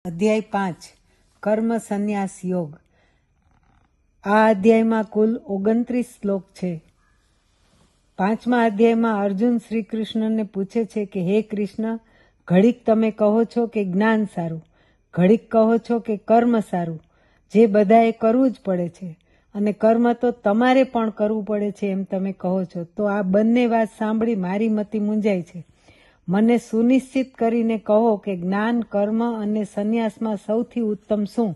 અધ્યાય 5 કર્મ સંન્યાસ યોગ। આ અધ્યાયમાં કુલ 29 શ્લોક છે। 5મા અધ્યાયમાં અર્જુન શ્રી કૃષ્ણને પૂછે છે કે હે કૃષ્ણ, ઘડીક તમે કહો છો કે જ્ઞાન સારું, ઘડીક કહો છો કે કર્મ સારું, જે બધાએ કરવું જ પડે છે અને કર્મ તો તમારે પણ કરવું પડે છે એમ તમે કહો છો, તો આ બંને વાત સાંભળી મારી મતિ મૂંઝાય છે। મને સુનિશ્ચિત કરીને કહો કે જ્ઞાન, કર્મ અને સંન્યાસમાં સૌથી ઉત્તમ શું?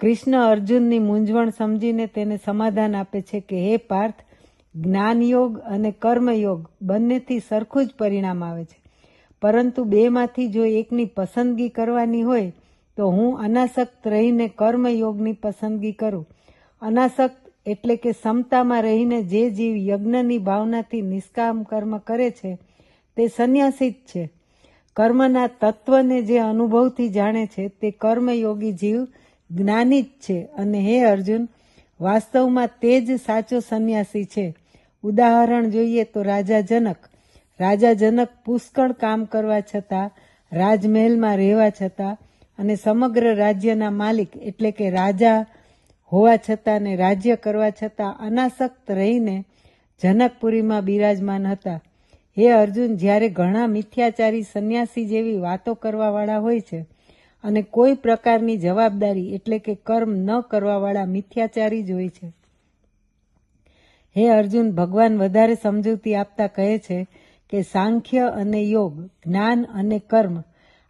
કૃષ્ણ અર્જુનની મૂંઝવણ સમજીને તેને સમાધાન આપે છે કે હે પાર્થ, જ્ઞાનયોગ અને કર્મયોગ બંનેથી સરખું જ પરિણામ આવે છે, પરંતુ બેમાંથી જો એકની પસંદગી કરવાની હોય તો હું અનાસક્ત રહીને કર્મયોગની પસંદગી કરું। અનાસક્ત એટલે કે સમતામાં રહીને જે જીવ યજ્ઞની ભાવનાથી નિષ્કામ કર્મ કરે છે તે સંન્યાસી જ છે। કર્મના તત્વને જે અનુભવથી જાણે છે તે કર્મયોગી જીવ જ્ઞાની જ છે અને હે અર્જુન, વાસ્તવમાં તે જ સાચો સંન્યાસી છે। ઉદાહરણ જોઈએ તો રાજા જનક પુષ્કળ કામ કરવા છતાં, રાજમહેલમાં રહેવા છતાં અને સમગ્ર રાજ્યના માલિક એટલે કે રાજા હોવા છતાં ને રાજ્ય કરવા છતાં અનાસક્ત રહીને જનકપુરીમાં બિરાજમાન હતા। હે અર્જુન, જ્યારે ઘણા મિથ્યાચારી સંન્યાસી જેવી વાતો કરવાવાળા હોય છે અને કોઈ પ્રકારની જવાબદારી એટલે કે કર્મ ન કરવાવાળા મિથ્યાચારી જ હોય છે। હે અર્જુન, ભગવાન વધારે સમજૂતી આપતા કહે છે કે સાંખ્ય અને યોગ, જ્ઞાન અને કર્મ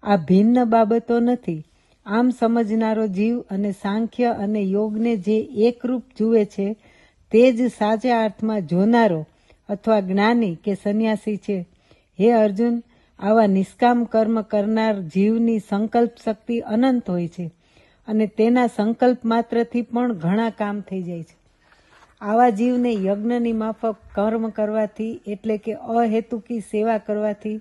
આ ભિન્ન બાબતો નથી। આમ સમજનારો જીવ અને સાંખ્ય અને યોગને જે એકરૂપ જુએ છે તે જ સાચા અર્થમાં જોનારો અથવા જ્ઞાની કે સંન્યાસી છે। હે અર્જુન, આવા નિષ્કામ કર્મ કરનાર જીવની સંકલ્પ શક્તિ અનંત હોય છે અને તેના સંકલ્પ માત્રથી પણ ઘણા કામ થઈ જાય છે। આવા જીવને યજ્ઞની માફક કર્મ કરવાથી એટલે કે અહેતુકી સેવા કરવાથી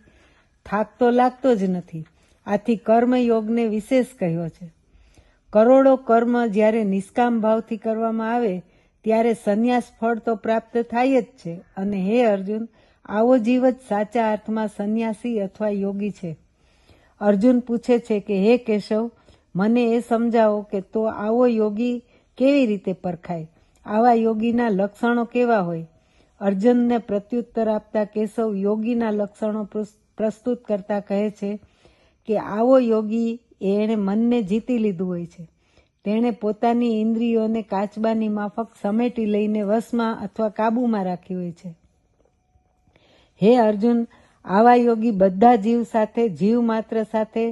થાક તો લાગતો જ નથી। આથી કર્મયોગને વિશેષ કહ્યો છે। કરોડો કર્મ જ્યારે નિષ્કામ ભાવથી કરવામાં આવે ત્યારે સંન્યાસ ફળ તો પ્રાપ્ત થાય જ છે અને હે અર્જુન, આવો જીવ જ સાચા અર્થમાં સંન્યાસી અથવા યોગી છે। અર્જુન પૂછે છે કે હે કેશવ, મને એ સમજાવો કે તો આવો યોગી કેવી રીતે પરખાય? આવા યોગીના લક્ષણો કેવા હોય? અર્જુનને પ્રત્યુત્તર આપતા કેશવ યોગીના લક્ષણો પ્રસ્તુત કરતા કહે છે કે આવો યોગી એણે મનને જીતી લીધું હોય છે। તેણે પોતાની ઇન્દ્રિયોને કાચબાની માફક સમેટી લઈને વશમાં અથવા કાબૂમાં રાખી હોય છે। હે અર્જુન, આવા યોગી બધા જીવ સાથે, જીવ માત્ર સાથે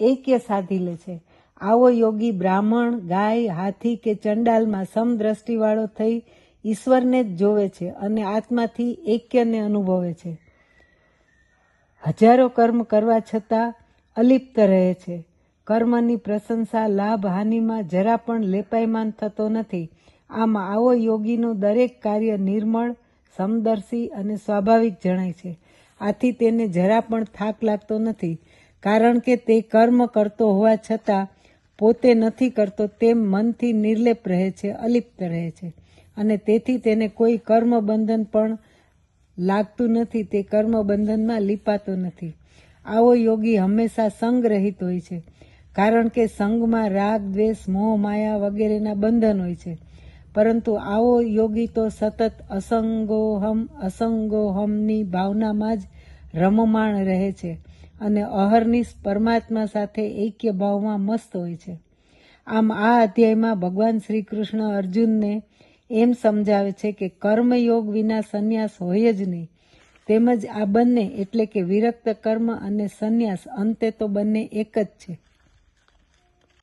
એક્ય સાધી લે છે। આવો યોગી બ્રાહ્મણ, ગાય, હાથી કે ચંડાલમાં સમદ્રષ્ટિવાળો થઈ ઈશ્વરને જ જોવે છે અને આત્માથી એક્યને અનુભવે છે। હજારો કર્મ કરવા છતાં અલિપ્ત રહે છે। કર્મની પ્રશંસા, લાભ, હાનિમાં જરા પણ લેપાયમાન થતો નથી। આમ આવો યોગીનું દરેક કાર્ય નિર્મળ, સમદર્શી અને સ્વાભાવિક જણાય છે। આથી તેને જરા પણ થાક લાગતો નથી, કારણ કે તે કર્મ કરતો હોવા છતાં પોતે નથી કરતો તેમ મનથી નિર્લેપ રહે છે, અલિપ્ત રહે છે અને તેથી તેને કોઈ કર્મ બંધન પણ લાગતું નથી, તે કર્મ બંધનમાં લીપાતો નથી। આવો યોગી હંમેશા સંગ રહિત હોય છે, કારણ કે સંગમાં રાગ, દ્વેષ, મોહ, માયા વગેરેના બંધન હોય છે, પરંતુ આવો યોગી તો સતત અસંગોહમની ભાવનામાં જ રમમાણ રહે છે અને અહર્નિશ પરમાત્મા સાથે એક્ય ભાવમાં મસ્ત હોય છે। આમ આ અધ્યાયમાં ભગવાન શ્રી કૃષ્ણ અર્જુનને એમ સમજાવે છે કે કર્મયોગ વિના સંન્યાસ હોય જ નહીં, તેમજ આ બંને એટલે કે વિરક્ત કર્મ અને સંન્યાસ અંતે તો બંને એક જ છે।